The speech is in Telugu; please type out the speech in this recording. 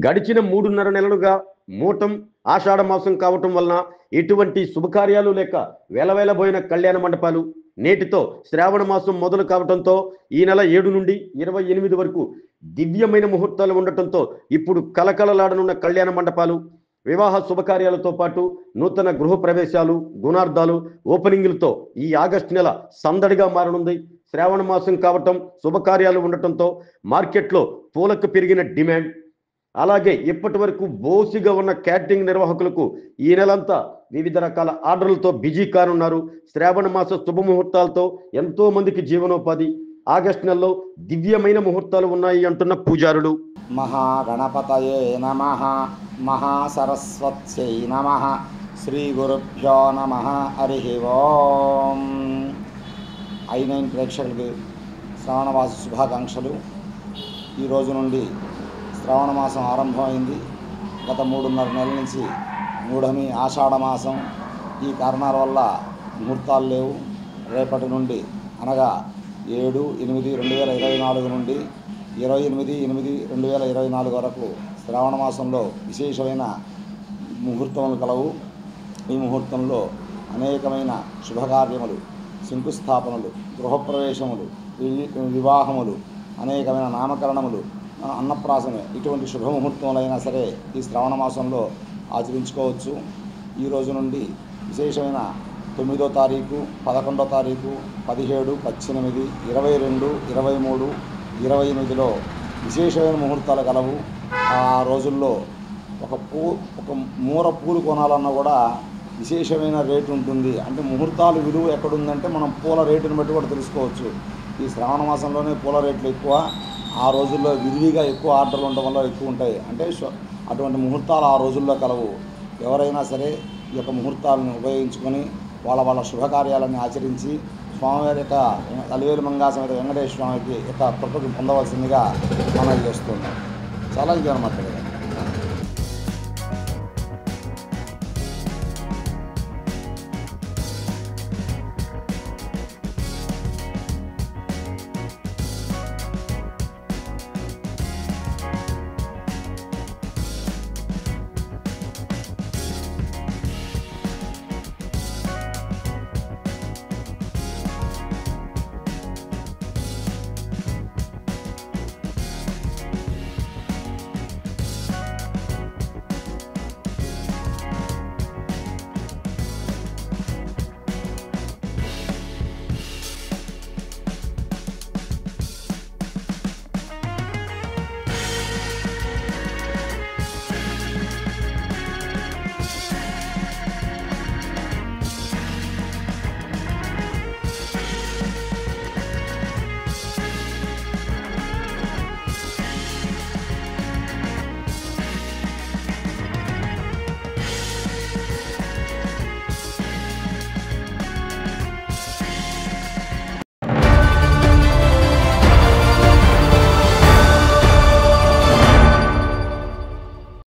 గడిచిన 3.5 నెలలుగా మూటం ఆషాఢ మాసం కావటం వలన ఎటువంటి శుభకార్యాలు లేక వేలవేలబోయిన కళ్యాణ మండపాలు నేటితో శ్రావణ మాసం మొదలు కావటంతో ఈ నెల 7 నుండి 28 వరకు దివ్యమైన ముహూర్తాలు ఉండటంతో ఇప్పుడు కలకలలాడనున్న కళ్యాణ మండపాలు వివాహ శుభకార్యాలతో పాటు నూతన గృహ ప్రవేశాలు గుణార్థాలు ఓపెనింగ్లతో ఈ ఆగస్టు నెల సందడిగా మారనుంది. శ్రావణ మాసం కావటం శుభకార్యాలు ఉండటంతో మార్కెట్లో పూలకు పెరిగిన డిమాండ్, అలాగే ఇప్పటి వరకు బోసిగా ఉన్న క్యాటరింగ్ నిర్వాహకులకు ఈ నెలంతా వివిధ రకాల ఆర్డర్లతో బిజీ కానున్నారు. శ్రావణ మాస శుభముహూర్తాలతో ఎంతో మందికి జీవనోపాధి. ఆగస్టు నెలలో దివ్యమైన ముహూర్తాలు ఉన్నాయి అంటున్న పూజారులు. మహాగణపతయే నమః, మహాసరస్వత్యై నమః, శ్రీ గురుభ్యో నమః. హరి ఓం. i9 ప్రేక్షకులకి శ్రావణమాస శుభాకాంక్షలు. ఈ రోజు నుండి శ్రావణ మాసం ఆరంభమైంది. గత 3.5 నెలల నుంచి మూఢమి ఆషాఢ మాసం. ఈ కారణాల వల్ల ముహూర్తాలు లేవు. రేపటి నుండి అనగా 7/8/2024 నుండి 28/8/2024 వరకు శ్రావణ మాసంలో విశేషమైన ముహూర్తములు కలవు. ఈ ముహూర్తంలో అనేకమైన శుభకార్యములు, శంకుస్థాపనలు, గృహప్రవేశములు, వివాహములు, అనేకమైన నామకరణములు, అన్నప్రాసన ఇటువంటి శుభముహూర్తములైనా సరే ఈ శ్రావణ మాసంలో ఆచరించుకోవచ్చు. ఈ రోజు నుండి విశేషమైన 9వ తారీఖు, 11వ తారీఖు, 17, 18, 22, 23, 28లో విశేషమైన ముహూర్తాలు కలవు. ఆ రోజుల్లో ఒక మూర పూలు కొనాలన్నా కూడా విశేషమైన రేటు ఉంటుంది. అంటే ముహూర్తాలు విలువ ఎక్కడుందంటే మనం పూల రేటుని బట్టి కూడా తెలుసుకోవచ్చు. ఈ శ్రావణ మాసంలోనే పూల రేట్లు ఎక్కువ. ఆ రోజుల్లో విరివిగా ఎక్కువ ఆర్డర్లు ఉండడం వల్ల ఎక్కువ ఉంటాయి. అంటే అటువంటి ముహూర్తాలు ఆ రోజుల్లో కలవు. ఎవరైనా సరే ఈ యొక్క ముహూర్తాలను ఉపయోగించుకొని వాళ్ళ శుభకార్యాలను ఆచరించి స్వామివారి యొక్క అలివేలు మంగా సమేత వెంకటేశ్వర స్వామికి యొక్క కృపకు పొందవలసిందిగా మనవి చేస్తున్నాం. చాలా ఇంకేమైనా మాట్లాడారు.